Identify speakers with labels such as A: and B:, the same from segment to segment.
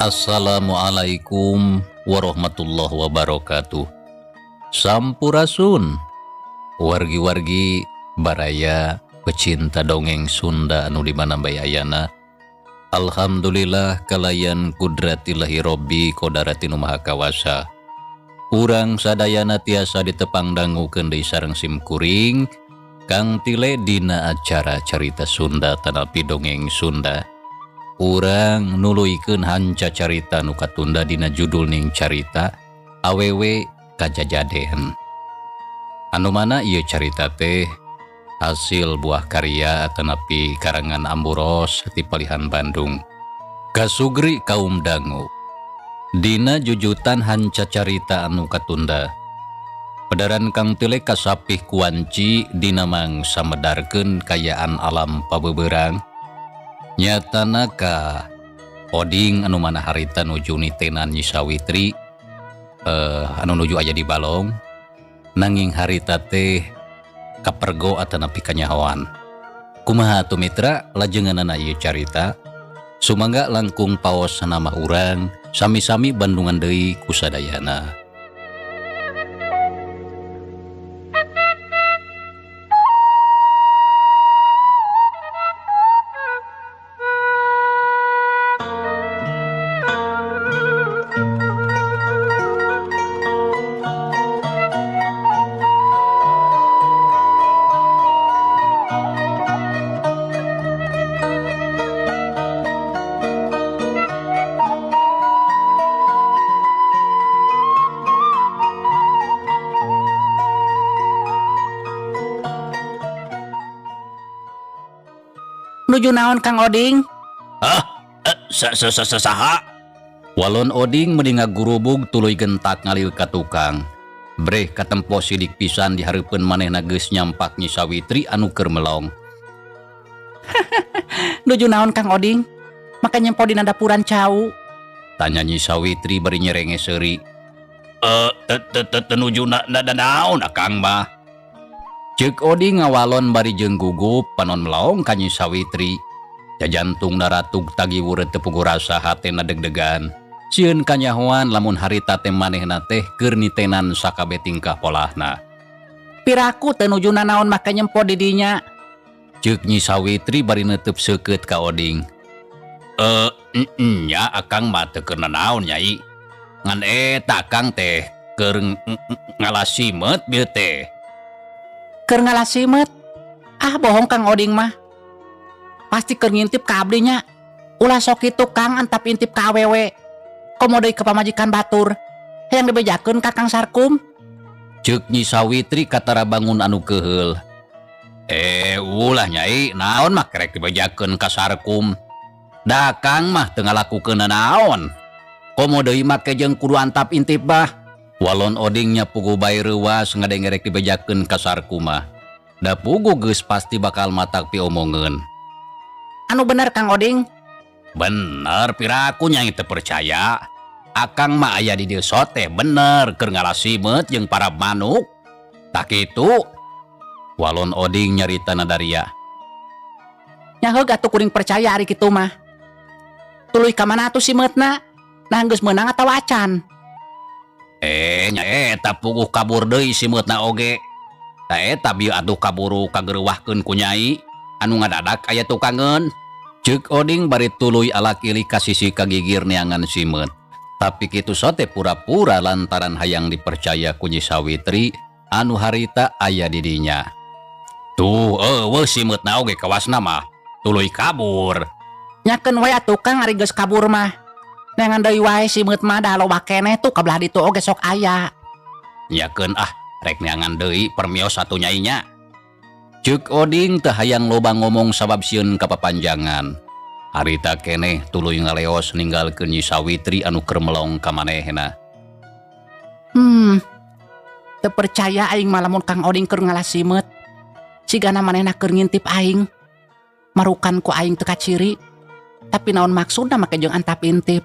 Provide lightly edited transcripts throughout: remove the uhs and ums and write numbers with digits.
A: Assalamualaikum warahmatullahi wabarakatuh. Sampurasun wargi-wargi baraya pecinta dongeng Sunda anu di mana bae ayana. Alhamdulillah kalayan kudratillahi robbi qadarati nu maha kawasa. Urang sadayana tiasa ditepang dangukeun deui sareng simkuring kang tile dina acara carita Sunda tanapi dongeng Sunda. Urang nuluykeun hanca carita nu katunda dina judul ning carita awewe kajajaden. Anu mana ieu carita teh hasil buah karya tanapi karangan Amburos ti Palihan Bandung. Kasugri kaum dangu. Dina jujutan hanca carita anu katunda. Pedaran kang tile kasapih kuanci dina mangsa medarkeun kayaan alam pabeberang. Nyatana ka oding anu mana harita nuju nitenan Nyi Sawitri anu nuju aya di balong nanging harita teh kapergo atanapi kanyahoan. Kumaha atuh mitra lajenganana ieu carita sumangga langkung paos nama urang sami-sami bandungan deui ku sadayana.
B: Nuju naon Kang Oding?
A: Saha? Walon Oding meni ngagurubug tuluy gentak ngalil ka tukang. Breh katempo sidik pisan dihareupeun manehna geus nyampak Nyi Sawitri anu keur melong.
B: Nuju naon Kang Oding? Maka nyempo dina dapuran cau.
A: Tanya Nyi Sawitri bari nyerenge seuri. Nuju naon akang mah? Ceuk Oding ngawalon bari jeung gugup panon melong ka Nyi Sawitri. Jajantung naratug tagi weureut teu puguh rasa hatena deg-degan. Sieun kanyahoan lamun harita teh manehna teh keur nitenan sakabe tingkah polahna.
B: Piraku teu nujuna naon maka nyempo di dinya.
A: Ceuk Nyi Sawitri bari neuteub seukeut ka Oding. Nya akang mah teu keur naon Nyai. Ngan eta akang teh keur ngalasimet bieu teh.
B: Keur ngalasimet? Ah bohong Kang Oding mah. Pasti keur ngintip ka abdi nya. Ulah sok kitu Kang antap intip ka awewe. Komo deui ka pamajikan batur. Hayang dibejakeun ka Kang Sarkum.
A: Ceuk Nyi Sawitri katara bangun anu keheul. Ulah Nyai, naon mah kerek dibejakeun ka Sarkum. Da Kang mah teu ngalakukeun naon. Komo deui make jeung kudu antap intip bah. Walon Oding nya puguh bae reuwas ngadengerek dibejakeun ka Sarkum mah. Da puguh geus pasti bakal matak piomongeun.
B: Anu bener Kang Oding?
A: Bener piraku Nyai teu percaya. Akang mah aya di dieu teh bener keur ngalasimet jeung para manuk. Tak kitu. Walon Oding nyaritana daria.
B: Nya heug atuh kuring percaya ari kitu mah. Tuluy ka mana atuh simetna? Nah geus meunang atawa acan?
A: Nya eta puguh kabur deui simetna oge. Ta eta bieu atuh kaburu kagereuwahkeun ku Nyai anu ngadadak aya tukangeun. Ceuk Oding bari tuluy alak-ilik ka sisi kagigir neangan simet. Tapi kitu sote pura-pura lantaran hayang dipercaya ku Nyi Sawitri anu harita aya di dinya. Tuh eueuh simetna oge kawasna mah tuluy kabur.
B: Nyakeun wae atuh Kang ari geus kabur mah. Neangan deui wae simet mah da loba keneh tuh kabelah ditu oge sok aya.
A: Nyakeun rek neangan deui permios satu Nyai nya. Ceuk Oding teu hayang loba ngomong sabab sieun kapapanjangan. Harita keneh tuluy ngaleos ninggalkeun Nyi Sawitri anu keur melong ka manehna.
B: Teu percaya aing mah lamun Kang Oding keur ngalasimet. Sigana manehna keur ngintip aing. Marukan ku aing teu kaciri. Tapi naon maksudna make jeung antap intip?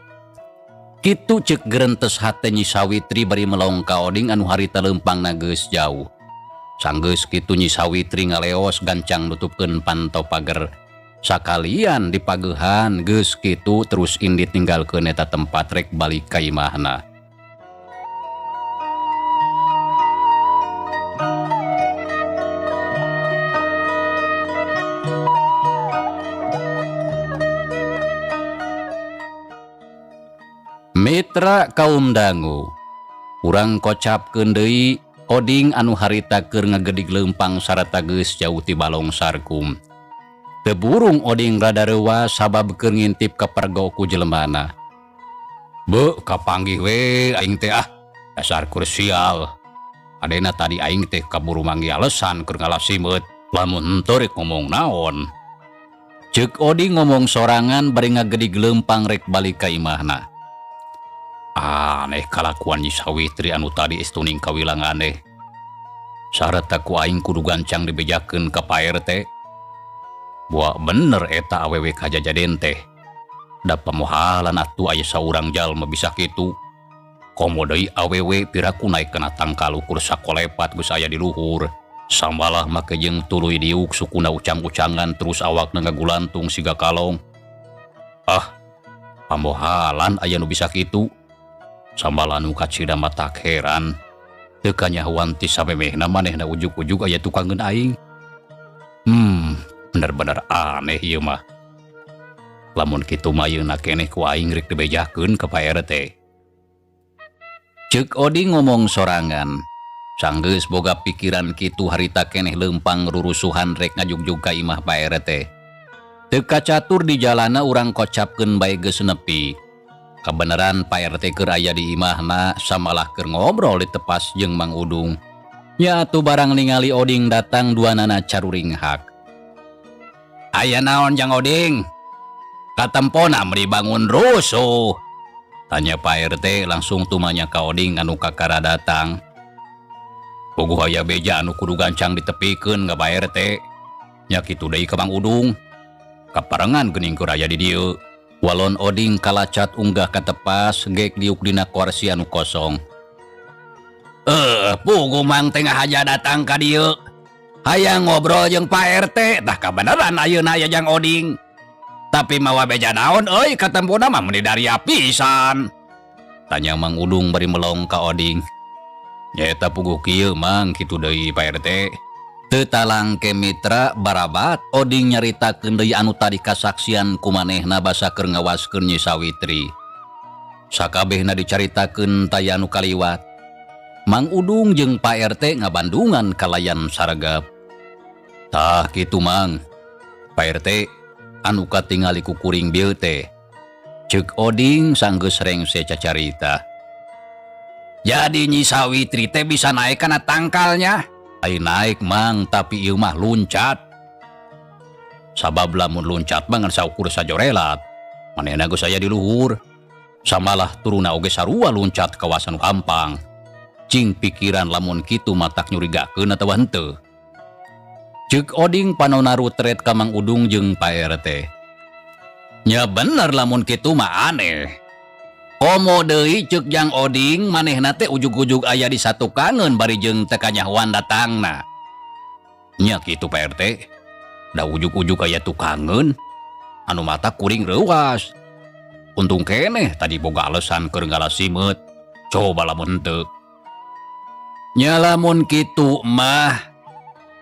A: Kitu ceuk gerentes hate Nyi Sawitri bari melong ka Oding anu harita leumpangna geus jauh. Sanggeus kitu Nyi Sawitri ngaleos gancang nutupkeun panto pager. Sakalian di pagehan geus kitu terus indit ninggalkeun eta tempat rek balik ka imahna. Mitra kaum dangu, urang kocapkeun deui oding anu harita keur ngagedig leumpang sarata geus jauh ti balong sarkum. Teu burung oding rada reuwas sabab keur ngintip ka pergo ku jelemana. Beu kapanggih we aing teh dasar kursial. Adena tadi aing teh kaburu manggih alesan keur ngalasimeut, lamun henteu rek ngomong naon. Ceuk oding ngomong sorangan bari ngagedig leumpang rek balik ka imahna. Aneh kalakuan Nyi Sawitri anu tadi estuning kawilang aneh. Sareta ku aing kudu gancang dibejakeun ka Pak RT. Buah bener eta awewe kajajaden teh. Da pamohalan atuh aya saurang jalma bisa kitu. Komo deui awewe piraku naik kana tangkal ukur sakolepat geus aya di luhur. Sambalah make jeung tuluy diuk sukuna ucang-ucangan terus awakna ngagulantung siga kalong. Pamohalan aya nu bisa kitu. Sambalah nu kacida matak heran. Teu kanyahoan ti samemehna manehna ujug-ujug aya tukangeun aing. Bener-bener aneh ieu mah. Lamun kitu mah yeuna keneh ku aing rek dibejakeun ka Pak RT. Ceuk oding ngomong sorangan. Sanggeus boga pikiran kitu harita keneh leumpang rurusuhan rek ngajugjug ka imah Pak RT. Teu kacatur di jalana urang kocapkeun bae geus nepi. Kabeneran Pak RT keur aya di imahna samalah keur ngobrol di tepas jeung Mang Udung. Nya atuh barang ningali oding datang duanana caruring hak. Aya naon Jang Oding? Katempona meri bangun rusuh. Tanya Pak RT langsung tumanya ka oding anu kakara datang. Puguh aya beja anu kudu gancang ditepikeun ka Pak RT. Nya kitu deui ka Mang Udung. Kaparengan geuning keur aya di dieu. Walon oding kalacat unggah ka tepas geek diuk dina kursi anu kosong. Puguh Mang tengah aja datang ka dieu. Hayang ngobrol jeung Pak RT, tah kabeneran ayeuna aya Jang Oding. Tapi mawa beja naon euy katempuna mah meni dari pisan. Tanya Mang Udung bari melong ka oding. Nyaeta puguh kieu Mang kitu deui Pak RT. Teu talangke mitra barabat oding nyaritakeun deui anu tadi kasaksian ku manehna basa keur ngawaskeun Nyi Sawitri. Sakabehna dicaritakeun taya anu kaliwat. Mang Udung jeung Pak RT ngabandungan kalayan saragap. Tah kitu Mang. Pak RT anu katingali ku kuring bieu teh. Ceuk oding sanggeus rengse cacarita. Jadi Nyi Sawitri teh bisa naik kana tangkalnya? Ai naik Mang, tapi ieu mah luncat. Sabab lamun luncat mah ngan saukur sajorelat. Manehna geus aya di luhur. Samalah turuna oge sarua luncat kawasan ampang. Cing pikiran lamun kitu matak nyurigakeun atawa henteu. Ceuk oding panonna rutret ka Mang Udung jeung Pak RT. Nya bener lamun kitu mah aneh. Komo deui ceuk Jang Oding manehna teh ujug-ujug aya di satukangeun bari jeung teu kanyahoan datangna. Nya kitu Pak RT. Da ujug-ujug aya tukangeun anu mata kuring reuwas. Untung keneh tadi boga alesan keur ngalasimeut. Coba lamun henteu. Nya lamun kitu mah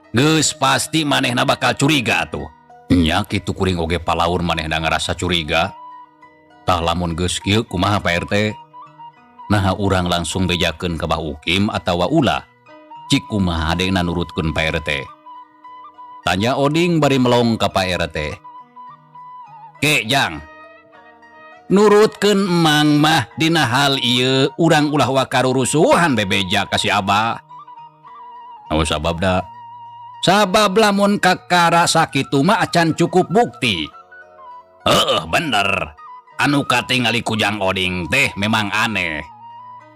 A: geus pasti manehna bakal curiga tuh. Nya kitu kuring oge palaur manehna ngarasa curiga. Tah lamun geus kieu kumaha Pak RT? Nah urang langsung bejakeun ka Bah Ukim atawa ulah. Cik kumaha adena nurutkeun Pak RT. Tanya oding bari melong ka Pak RT. Ke Jang. Nurutkeun emang mah dina hal ieu urang ulah wakarurusuhan bebeja ka si Abah. Naon sabab da? Sabab lamun kakara sakitu mah acan cukup bukti. Bener. Anu katingali ku Jang Oding teh memang aneh.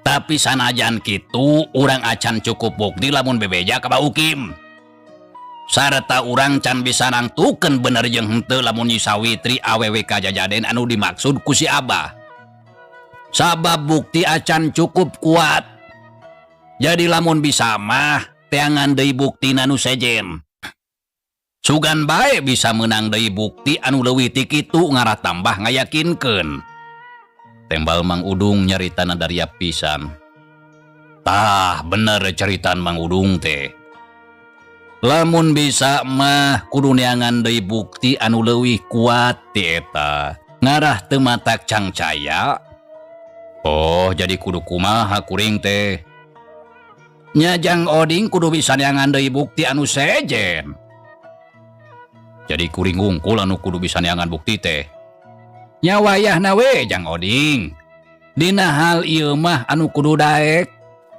A: Tapi sanajan kitu urang acan cukup bukti lamun bebeja ka Bah Ukim. Sarta urang can bisa nangtukeun bener jeung henteu lamun Nyi Sawitri awewe kajajaden anu dimaksud ku si Abah. Sabab bukti acan cukup kuat. Jadi lamun bisa mah teangan deui buktina nu sejen. Sugan bae bisa menang deui bukti anu leuwih ti kitu ngarah tambah ngayakinkeun. Tembal Mang Udung nyaritana dari pisan. Tah bener ceritaan Mang Udung teh. Lamun bisa mah kudu neangan deui bukti anu leuwih kuat ti eta. Ngarah teu matak cangcaya. Oh, jadi kudu kumaha kuring teh? Nya Jang Oding kudu bisa neangan deui bukti anu sejen. Jadi kuring ngungkul anu kudu bisa neangan bukti teh. Nya wayahna we Jang Oding. Dina hal ieu mah anu kudu daek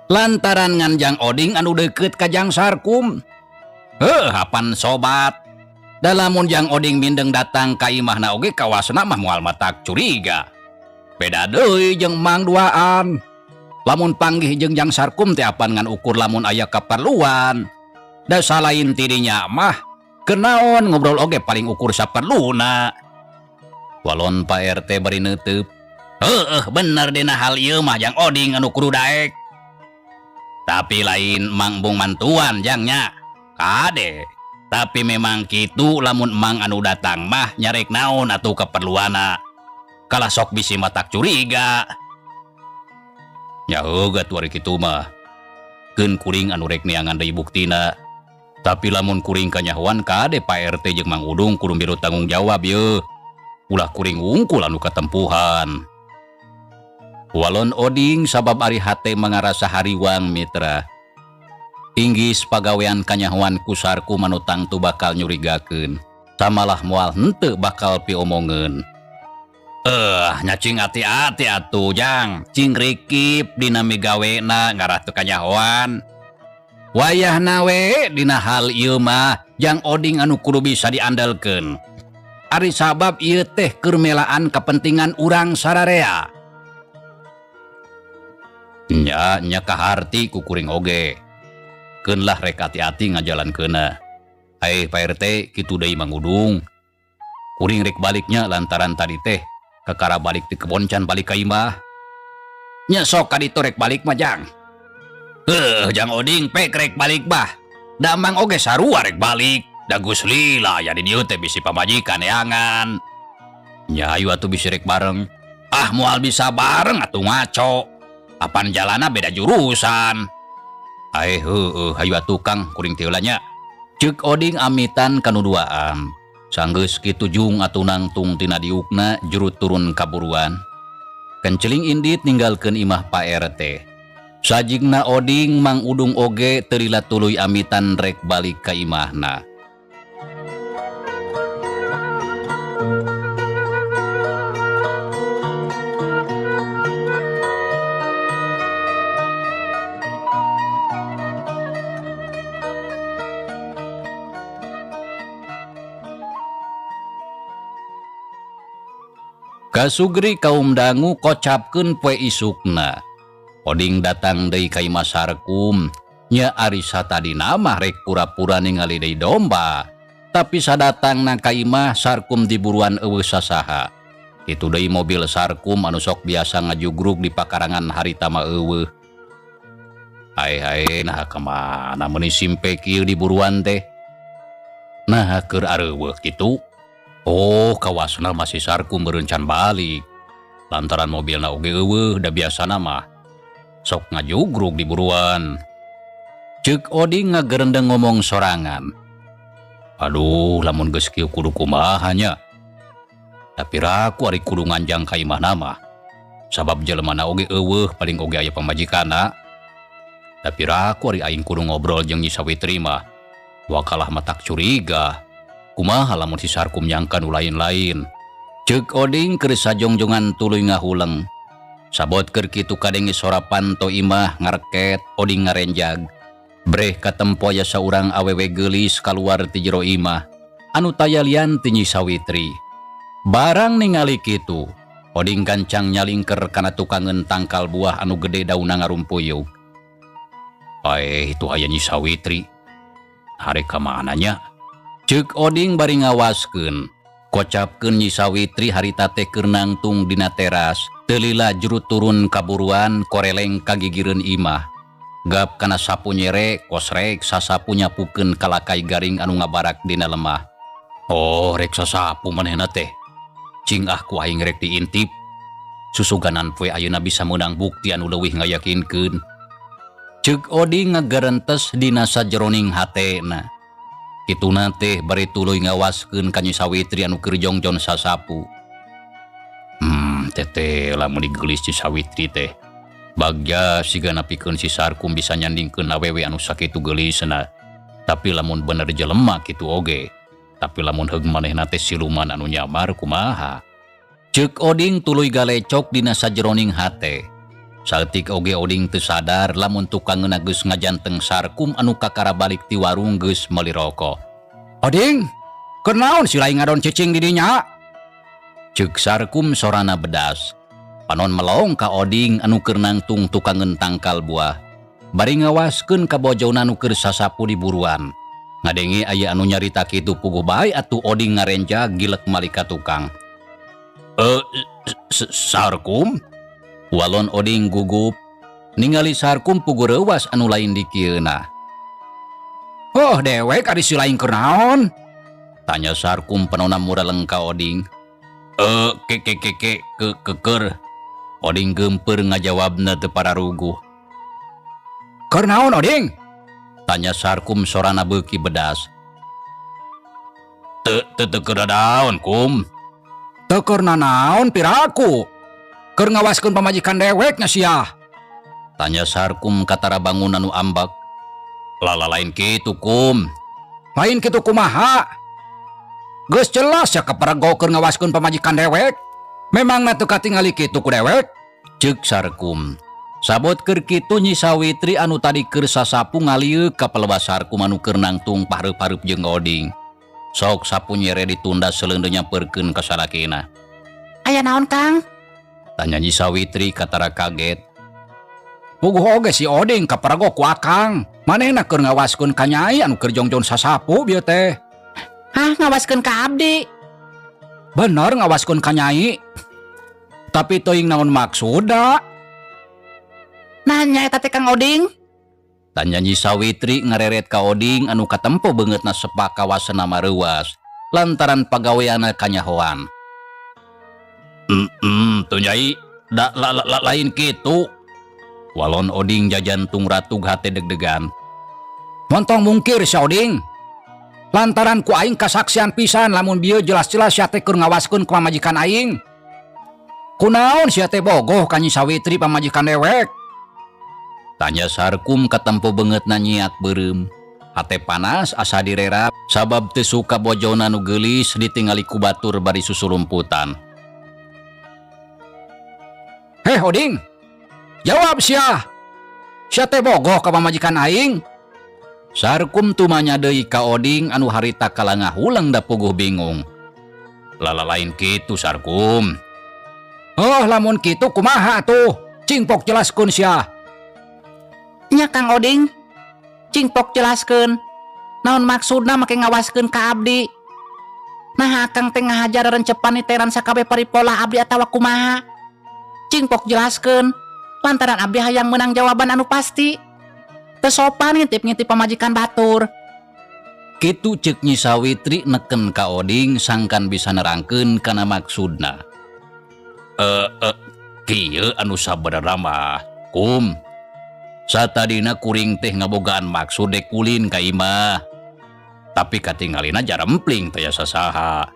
A: lantaran ngan Jang Oding anu deukeut ka Jang Sarkum. Hapan sobat. Dalamun Jang Oding mindeng datang ka imahna oge kawasna mah moal matak curiga. Beda deui jeung Mang Duaan. Lamun panggih jeung Jang Sarkum teh apan ngan ukur lamun aya kaperluan. Da salain tidinya mah kenaon ngobrol oge paling ukur saperluna. Walon Pak RT bari neuteub. Bener dina hal ieu mah Jang Oding anu kudu daek. Tapi lain Mang Bung mantuan Jangnya. Kade. Tapi memang kitu lamun Mang anu datang mah nyarek naon atuh keperluana. Kalah sok bisi matak curiga. Nya heuga tuari kitu mah. Keun kuring anu rek neangan deui buktina. Tapi lamun kuring kanyahoan kade Pak RT jeung Mang Udung kudu milu tanggung jawab yeuh. Ulah kuring wungkul anu katempuhan. Walon Oding sabab ari hate mangarasa hariwang mitra. Inggis pagawean kanyahoan ku Sarkum anu tangtu bakal nyurigakeun. Samalah moal henteu bakal piomongeun. Nya cing ati-ati atuh Jang. Cing rikip dina migawena ngarah teu kanyahoan. Wayahna we dina hal ieu mah Jang Oding anu kudu bisa diandalkeun. Ari sabab ieu teh keur melaan kapentingan urang sararea. Nya kaharti ku kuring oge. Keun lah rek hati-hati ngajalankeunna. Pak RT kitu deui Mang Udung. Kuring rek baliknya lantaran tadi teh kakara balik di kebon can balik ka imah. Nya sok ka ditu rek balik mah Jang. Jang Oding pek rek balik bah. Da Mang oge sarua rek balik. Da Gus Lila ya di dieu teh bisi pamajikan neangan. Nya ayo atuh bisi rek bareng. Moal bisa bareng atuh ngaco. Apan jalana beda jurusan. Hayu atuh Kang kuring teh nya. Ceuk Oding amitan kanuduaan. Sanggeus kitu jung atuh nangtung tina diukna jurut turun kaburuan. Kenceling indit ninggalkeun imah Pak RT. Sajigna Oding Mang Udung oge teu lila tuluy amitan rek balik ka imahna. Kasugri kaum dangu kocapkeun poe isukna. Oding datang deui ka imah Sarkum. Nya ari satadina mah rek pura-pura ningali deui domba. Tapi sadatangna ka imah Sarkum diburuan eueuh sasaha. Itu deui mobil Sarkum anu sok biasa ngajugrug di pakarangan harita mah eueuh. Hai nah kemana meuni simpe kieu diburuan teh? Nah keur areueuh kitu. Oh, kawasna masih Sarkum berencan balik. Lantaran mobilna oge eueuh da biasana mah sok ngajugrug di buruan. Ceuk Oding ngagerendeng ngomong sorangan. Aduh, lamun geus kieu kudu kumaha nya. Tapi raku ari kudu nganjang ka imahna mah. Sabab jelemana oge eueuh paling oge aya pamajikanna. Tapi raku ari aing kudu ngobrol jeung Nyi Sawitri mah. Wakalah matak curiga. Kumaha lamun si Sarkum nyangka nu lain-lain. Ceuk Oding keur sajongjongan tuluy ngahuleng. Sabot keur kitu kadenge sorapan to imah ngareket Oding ngarenjag. Breh katempo aya saurang awewe geulis kaluar ti jero imah. Anu tayalian ti Nyi Sawitri. Barang ningali kitu, Oding gancang nyalingker kana tukangeun tangkal buah anu gede daunna ngarumpuyuk. Itu aya Nyi Sawitri. Hari ka mananya? Ceuk Oding bari ngawaskeun. Kocapkeun Nyi Sawitri harita teh keur nangtung dina teras. Teu lila jurut turun kaburuan koreleng kagigireun imah. Gap kana sapu nyere kosrek sasapunya pukeun kalakai garing anu ngabarak dina lemah. Oh rek sasapu manehna teh. Cing ku aing rek diintip. Susuganan poe ayeuna bisa meunang bukti anu leuwih ngayakinkeun. Ceuk Oding ngagarentes dina sajroning hatena. Kituna teh bari tuluy ngawaskeun ka Nyi Sawitri anu keur jongjon sasapu. Tete lamun digelis Nyi Sawitri teh. Bagja siga napikeun si Sarkum bisa nyandingkeun awewe anu sakitu gelisna. Tapi lamun bener jelema kitu oge. Tapi lamun heug manehna teh siluman anu nyamar kumaha? Ceuk Oding tuluy galecok dina sajroning hate. Saeutik oge Oding teu sadar lamun tukangeuna geus ngajanteng Sarkum anu kakara balik ti warung geus meuli rokok. "Oding, keur naon si laing ngadon cicing di dinya?" Ceuk Sarkum sorana bedas. Panon melong ka Oding anu keur nangtung tukangeun tangkal buah. Bari ngawaskeun ka bojona anu keur sasapu di buruan. Ngadengi aya anu nyarita kitu puguh bae atuh Oding ngarenja gilek malika tukang. Sarkum? Walon Oding gugup. Ningali Sarkum puguh reuwas anu lain di kieuna. "Oh dewek ari si lain keur naon?" Tanya Sarkum panonna mureleng ka Oding. Keker. Oding gempeur ngajawabna teu pararuguh. "Keur naon Oding?" Tanya Sarkum sorana beuki bedas. Teu keur daon kum. "Teu keur nanaon piraku? Keur ngawaskeun pamajikan deweknya sia." Tanya Sarkum katara bangun anu ambak. "Lala lain kitu kum." "Lain kitu kumaha? Geus jelas ya kaparego keur ngawaskeun pamajikan dewek. Memangna teu katingali kitu ku dewek?" Ceuk Sarkum. Sabot keur kitu Nyi Sawitri anu tadi keur sasapu ngalieuh ka pelebas Sarkum anu keur nangtung pahreup-hareup jeung Oding. Sok sapu nyere ditunda seleundeung nyampeurkeun ka salakina.
B: "Aya naon Kang?"
A: Tanya Nyi Sawitri katara kaget.
B: "Puguh oge si Oding kaparago ku akang. Manehna keur ngawaskeun ka Nyai anu keur jongjon sasapu bieu teh." "Hah, ngawaskeun ka abdi?" "Bener ngawaskeun ka Nyai. Tapi teuing naon maksudna?" "Nanya eta teh Kang Oding?"
A: Tanya Nyi Sawitri ngareret ka Oding anu katempo beungeutna sepak kawasana mareuwas lantaran pagaweana kanyahoan. Tuh Nyai, lain kitu." Walon Oding jajantung ratug hate deg-degan. "Montong mungkir si Oding. Lantaran ku aing kasaksian pisan lamun bieu jelas-jelas sia teh keur ngawaskeun ka pamajikan aing. Kunaon sia teh bogoh ka Nyi Sawitri pamajikan dewek?" Tanya Sarkum katempo beungeutna nyiak beureum. Hate panas asa direrap sabab teu suka bojona nu geulis ditingali ku batur bari susulumputan. "Heh Oding, jawab sia. Sia teh bogoh ka pamajikan aing?" Sarkum tumanya deui ka Oding anu harita kalangah ulang da puguh bingung. "Lala lain kitu Sarkum." "Oh lamun kitu kumaha tuh? Cingpok jelaskeun sia."
B: "Nya Kang Oding, cingpok jelaskeun. Naon maksudna make ngawaskeun ka abdi? Nah Kang teh ngahajar rencepan iteran sakabeh paripola abdi atawa kumaha? Cingpok jelaskeun, lantaran abdi hayang menang jawaban anu pasti. Teu sopan ngintip-ngintip pamajikan batur."
A: Kitu ceuk Nyi Sawitri neken ka Oding sangkan bisa nerangkeun kana maksudna. Kieu anu sabenerna mah kum. Satadina kuring teh ngabogaan maksud dek ulin ka imah. Tapi katingalina jarempling teh sasaha."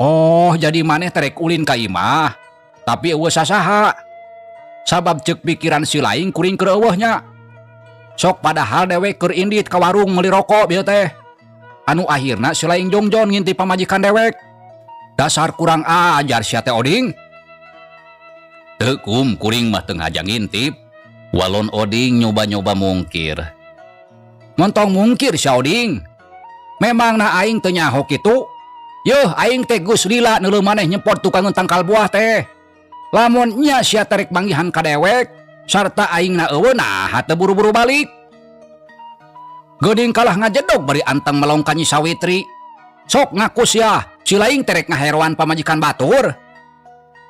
A: "Oh jadi maneh terek ulin ka imah. Tapi eueuh sasaha. Sabab ceuk pikiran si laing kuring keur eueuhnya. Sok padahal dewek keur indit ka warung meuli rokok bieu teh. Anu akhirna si laing jongjon ngintip pamajikan dewek. Dasar kurang ajar sia teh Oding." "Teu kum, kuring mah teu ngajang ngintip." Walon Oding nyoba-nyoba mungkir. "Montong mungkir sia Oding. Memangna aing teu nyaho kitu? Yeuh aing teh geus lila neuleuh maneh nyempot tukangeun tangkal buah teh. Lamun nya sia terek manggihan ka dewek sarta aingna eueuh nah teu buru-buru balik. Geuning kalah ngajedog bari anteng melong ka Nyi Sawitri. Sok ngaku sia, si laing terek ngaheroan pamajikan batur."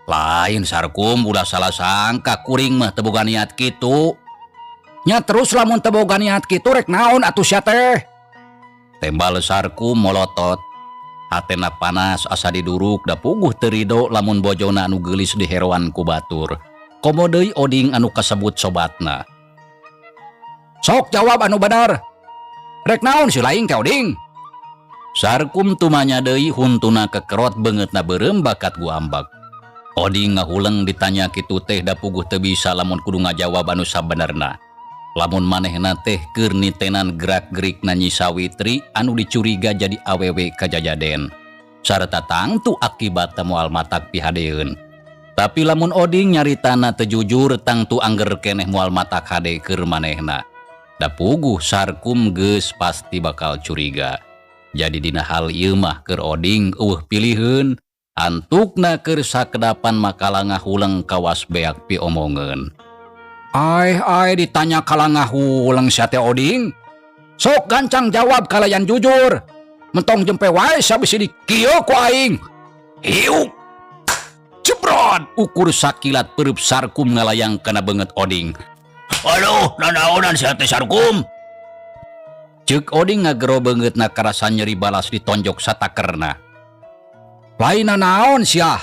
A: "Lain Sarkum, udah salah sangka kuring mah teu boga niat kitu."
C: Nya terus lamun teu boga niat kitu rek naon atuh sia teh?
A: Tembal Sarkum molotot. Hatena panas asa diduruk da puguh terido lamun bojona anu geulis diheroan ku batur. Komo deui Oding anu kasebut sobatna.
C: Sok jawab anu bener. Rek naon si laing teh Oding?
A: Sarkum tumanya deui huntuna kekerot beungeutna beureum bakat gu ambak. Oding ngahuleng ditanya kitu teh da puguh teu bisa lamun kudu ngajawab anu sabenerna. Lamun manehna teh keur nitenan gerak-gerikna Nyi Sawitri anu dicuriga jadi awewe kajajaden. Sarta tangtu akibatna moal matak pihadeun. Tapi lamun Oding nyaritana teu jujur tangtu angger keneh moal matak hade keur manehna. Da puguh Sarkum geus pasti bakal curiga. Jadi dina hal ieu mah keur Oding eueuh piliheun, antukna keur sakedapan makalah ngahuleng kawas beak piomongeun.
C: Ai ditanya kala ngahuleng sia teh Oding. Sok gancang jawab kalayan jujur. Mentong jempe wae sabisi di kieu ku aing.
A: Hiuk! Cebrot! Ukur sakilat pereup Sarkum ngalayang kana beungeut Oding. Aduh, nanaonan sia teh Sarkum? Ceuk Oding ngagero beungeutna karasa nyeri balas ditonjok satakerna.
C: Lain naon sia?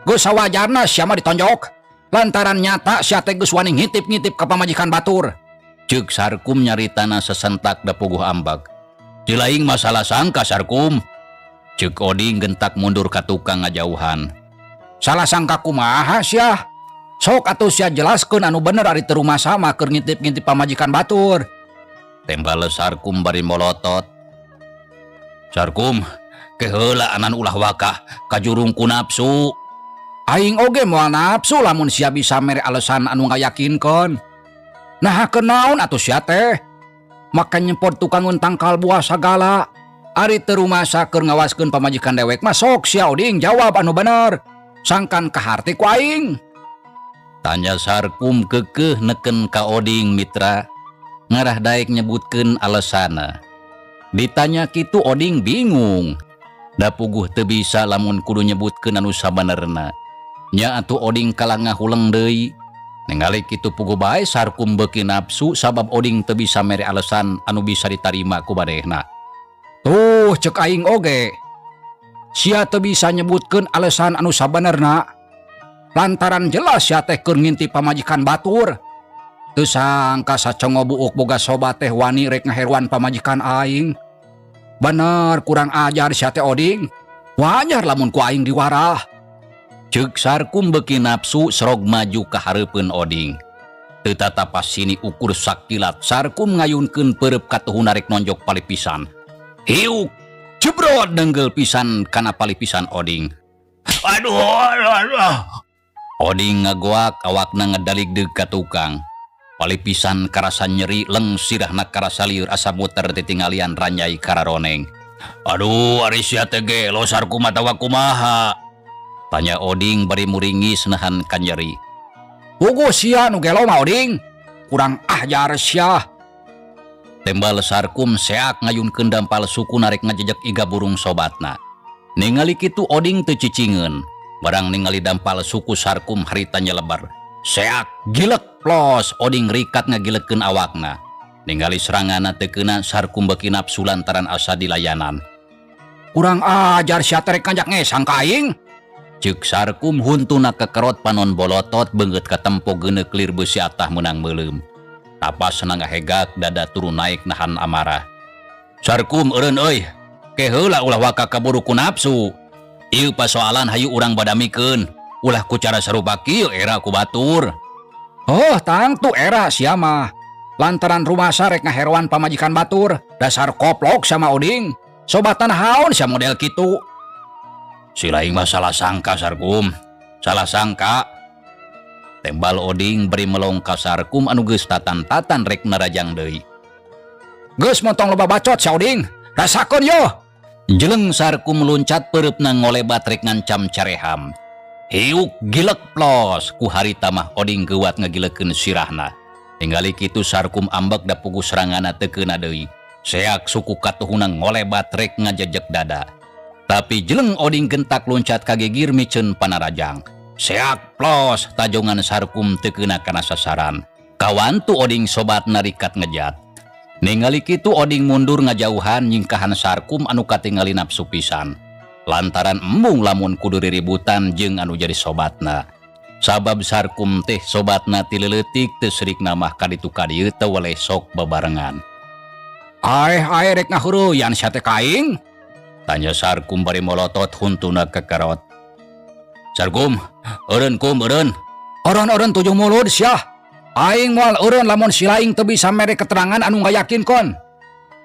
C: Geus sawajarna sia mah ditonjok. Lantaran nyata sia teh geus wani ngitip-ngitip ka pamajikan batur.
A: Ceuk Sarkum nyaritana sesentak da puguh ambak. Di laing masalah sangka Sarkum. Ceuk Oding gentak mundur ka tukang ngajauhan.
C: Salah sangka kumaha sia? Sok atuh sia jelaskeun anu bener ari teu rumasa mah keur ngitip-ngitip pamajikan batur.
A: Tembal Sarkum bari molotot. Sarkum, keheula anan ulah wakah kajurung ku nafsu.
C: Aing oge moal nafsu lamun sia bisa mere alesan anu ngayakinkeun. Nah kenaon atuh sia teh? Maka nyempot tukang untang kalbuah sagala. Ari teu rumasa keur ngawaskeun pamajikan dewek mah sok sia Oding jawab anu bener. Sangkan kaharti ku aing.
A: Tanya Sarkum keukeuh neken ka Oding mitra. Ngarah daek nyebutkeun alesana. Ditanya kitu Oding bingung. Da puguh teu bisa lamun kudu nyebutkeun anu sabenerna. Nya atuh Oding kalah ngahuleng deui. Ningali kitu puguh bae Sarkum beuki nafsu sabab Oding teu bisa mere alesan anu bisa ditarima ku manehna.
C: Tuh ceuk aing oge. Sia teu bisa nyebutkeun alesan anu sabenerna. Lantaran jelas sia teh keur ngintip pamajikan batur. Teu sangka sacongo buuk boga sobat teh wani rek ngaheruan pamajikan aing. Bener kurang ajar sia teh Oding. Wajar lamun ku aing diwarah.
A: Ceuk Sarkum beuki nafsu serog maju ka hareupeun Oding. Teu tatapas sini ukur sakilat Sarkum ngayunkeun pereup katuhuna rek nonjok palipisan. Hiuk! Cebrot denggel pisan kana palipisan Oding. Aduh. Oding ngagoak awakna ngedaligdeug ka tukang. Palipisan karasa nyeri leng sirahna karasa lieur asa muter titingalian ranyai kararoneng. Aduh, ari sia teh ge lo Sarkum atawa kumaha? Tanya Oding bari muringis nahan ka nyeri.
C: Puguh sia nu gelo mah Oding. Kurang ajar sia.
A: Tembal Sarkum seak ngayunkeun dampal suku narek ngajejek iga burung sobatna. Ningali kitu Oding teu cicingeun. Barang ningali dampal suku Sarkum harita nyelebar. Seak gilek plos Oding rikat ngagilekeun awakna. Ningali serangana teu keuna Sarkum beuki nafsu lantaran asa dilayanan.
C: Kurang ajar sia teh rek kanjak ngesang ka aing.
A: Ceuk Sarkum huntuna kekerot panon bolotot beungeut ka tempo geuneuk lir beusi atah meunang meuleum. Tapas senang ngahegak dada turun naik nahan amarah. Sarkum eureun euy, ke heula ulah waka kaburu ku nafsu. Ieu pasoalan hayu urang badamikeun. Ulah ku cara sarupa kieu era ku batur.
C: Oh, tangtu era sia mah. Lantaran rumasa rek ngaheroan pamajikan batur, dasar koplok sama Oding. Sobatan haun sia model kitu.
A: Si laing mah salah sangka Sarkum. Salah sangka. Tembal Oding beri melong ka Sarkum anu geus tatan-tatan rek narajang deui.
C: Geus montong loba bacot sia Oding. Rasakeun yo.
A: Jeleng Sarkum meluncat pereupna ngolebat rek ngancam careham. Hiuk gilek plos ku harita mah Oding geuwat ngagilekeun sirahna. Ningali kitu Sarkum ambek da puguh serangana teu keuna deui. Seak suku katuhuna ngolebat rek ngajejek dada. Tapi jeleng Oding gentak loncat kagegir miceun panarajang. Seak plos tajongan Sarkum teu keuna kana sasaran. Kawan tu oding sobat narikat ngejat. Ningali kitu oding mundur ngajauhan nyingkahan Sarkum anu katingali nafsu pisan. Lantaran embung lamun kudu riributan jeung anu jadi sobatna. Sabab Sarkum teh sobatna ti leuletik teu seurik namah kaditu kadieu teu weleh sok bebarengan.
C: Ae rek ngaheureyan sia teh kaing.
A: Tanya Sarkum bari molotot huntuna kekerot. Sarkum, eureun kum eureun.
C: Eureun tujuh mulut sia. Aing moal eureun lamun si laing teu bisa mere keterangan anu ngayakinkon.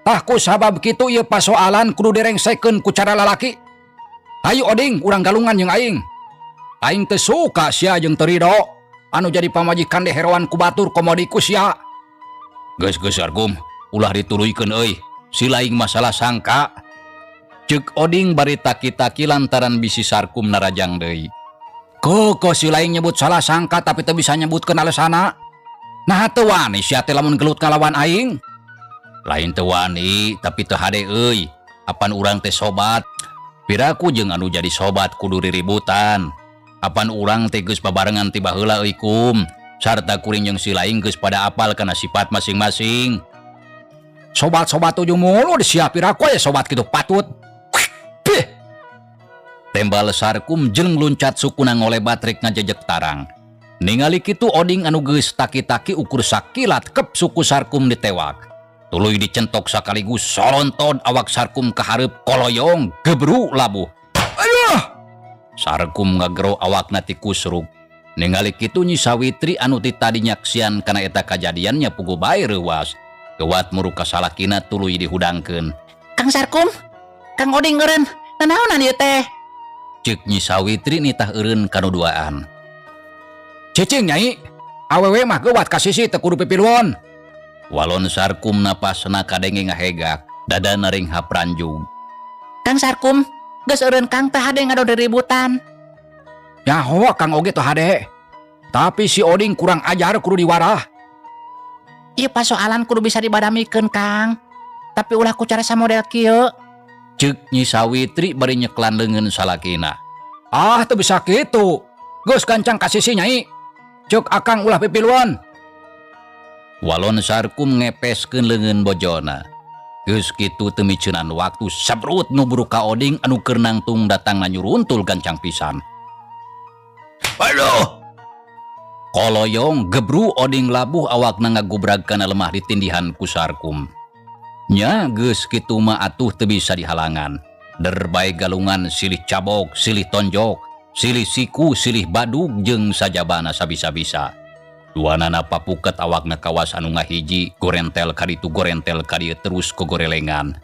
C: Tah ku sabab kitu ieu pasoalan kudu direngsekeun ku cara lalaki. Hayu oding urang galungan jeung aing. Aing teu suka sia jeung teu ridho anu jadi pamajikan di heroan ku batur komodiku sia.
A: Geus Sarkum, ulah dituluykeun euy. Si laing masalah sangka. Ceuk oding bari taki-taki lantaran bisi Sarkum narajang deui.
C: Koko si laing nyebut salah sangka tapi teu bisa nyebutkeun alesana. Nah teu wani sia teh lamun gelut ngalawan aing.
A: Lain teu wani tapi teu hade euy. Apan urang teh sobat. Piraku jeung anu jadi sobat kudu riributan. Apan urang teh geus babarengan tiba heula euy kum. Sarta kuring jeung si laing geus pada apal kana sifat masing-masing.
C: Sobat-sobat tujuh mulut sia piraku aya sobat kitu patut.
A: Tembal Sarkum jeung luncat sukuna ngolebat rek ngajejek tarang. Ningali kitu oding anu geus taki-taki ukur sakilat kep suku Sarkum ditewak. Tuluy dicentok sakaligus sorontod awak Sarkum kahareup koloyong gebru labuh.
C: Aduh!
A: Sarkum ngagero awakna ti kusruk. Ningali kitu Nyi Sawitri anu ti tadi nyaksian kana eta kajadiannya puguh bae reuwas. Geuwat muruka salakina tuluy dihudangkeun.
B: Kang Sarkum, Kang Oding eureun, nanaonan ieu teh?
A: Ceuk Nyi Sawitri nitah eureun kanuduaan.
C: Cicing nyai, awewe mah geuwat ka sisi teu kudu pipiluon.
A: Walon Sarkum napasna kadenge ngahegak, dadana ring hapranjug.
B: Kang Sarkum, geus eureun Kang teh hade ngado ributan.
C: Nyaho Kang oge teu hade. Tapi si Oding kurang ajar kudu diwarah.
B: Ieu pasoalan kudu bisa dibadamikeun Kang. Tapi ulah ku cara samodel kieu.
A: Ceuk Nyi Sawitri bari nyeklan leungeun salakina.
C: Ah teu bisa kitu. Geus gancang ka sisi nyai. Ceuk akang ulah pipiluon.
A: Walon Sarkum ngepeskeun leungeun bojona. Geus kitu teu miceunan waktu sabrut nuburu ka Oding anu keur nangtung datang nyuruntul gancang pisan. Aduh! Koloyong gebru Oding labuh awakna ngagubrag kana lemah ditindihan ku Sarkum. Nya geus kitu mah atuh teu bisa dihalangan. Derbay galungan silih cabok, silih tonjok, silih siku, silih badug jeung sajabana sabisa-bisa. Duanana papuket awakna kawas anu ngahiji, gorentel kaditu gorentel kadieu terus kogorelengan.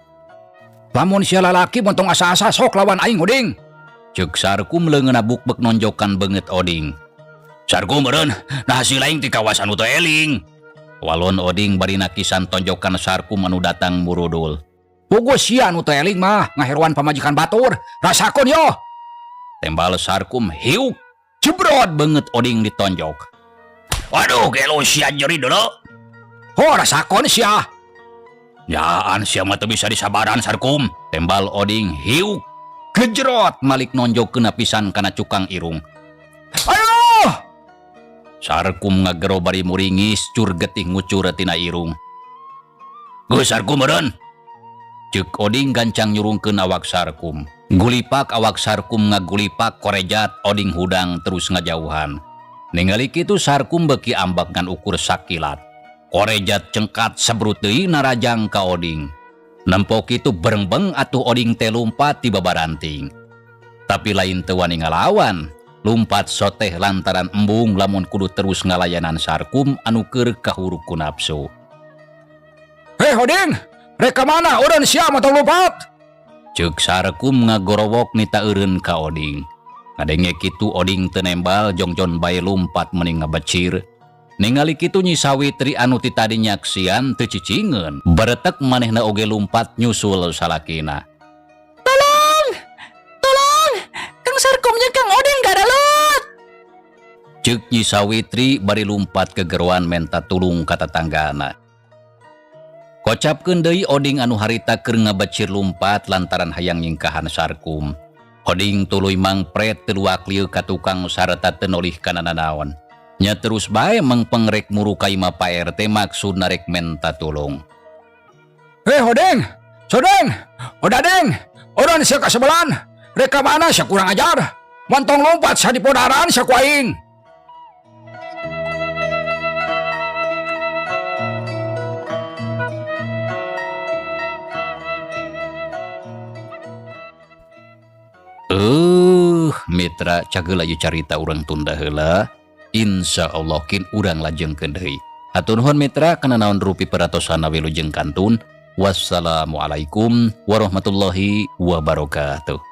C: Lamun sia lalaki montong asa-asa sok lawan aing Oding.
A: Ceuk Sarkum leungeunna bukbek nonjokan beungeut Oding. Sarkum eureun, nah si laing ti kawas anu teu eling. Walon Oding bari nakisan tonjokan Sarkum anu datang murudul.
C: Puguh sia anu teu eling mah ngaheruan pamajikan batur. Rasakon yo.
A: Tembal Sarkum hiuk jebrot beungeut Oding ditonjok. Waduh, gelo sia nyeri dulu.
C: Ho rasakon sia.
A: Yaan sia mah teu bisa disabaran Sarkum. Tembal Oding hiuk gejrot malik nonjokkeun pisan kana cukang irung.
C: Aduh!
A: Sarkum ngagero bari muringis cur getih ngucur tina irung. Geus Sarkum eureun. Ceuk Oding gancang nyurungkeun awak Sarkum. Gulipak awak Sarkum ngagulipak korejat Oding hudang terus ngajauhan. Ningali kitu Sarkum beuki ambak ngan ukur sakilat. Korejat cengkat sabrut deui narajang ka Oding. Nempo kitu berengbeng atuh Oding teh lumpat ti babaranting. Tapi lain teu wani ngalawan. Lumpat soteh lantaran embung lamun kudu terus ngalayanan Sarkum anu keur kahuruk ku nafsu.
C: Heh Oding, rek ka mana eureun sia motong lumpat?
A: Ceuk Sarkum ngagorowok nita eureun ka Oding. Ngadenge kitu Oding teu nembal jongjon bae lumpat meuning ngabecir. Ningali kitu Nyi Sawitri anu ti tadi nyaksian teu cicingeun. Baretek manehna oge lumpat nyusul salakina.
B: Sarkum jeung Kang Oding gadalut.
A: Ceuk Nyi Sawitri bari lumpat ke geroan menta tulung ka tatanggana. Kocapkeun deui Oding anu harita keur ngabecir lumpat lantaran hayang nyingkahan Sarkum. Oding tuluy mangpret teu luak lieu ka tukang sareta teu nolih kana nanaon. Nya terus bae mengpengrek murukai ma Pak RT maksud narek menta tulung.
C: Odeng, Sodeng, Odadeng, Odan sia kasebelan, reka mana sia kurang ajar, montong lompat sa di podaran sia ku aing.
A: Mitra cageula ieu carita urang tunda heula. Insya Allah kin urang lajengkeun deui. Hatur nuhun mitra kana naon rupi paratosana wilujeng kantun. Wassalamualaikum warahmatullahi wabarakatuh.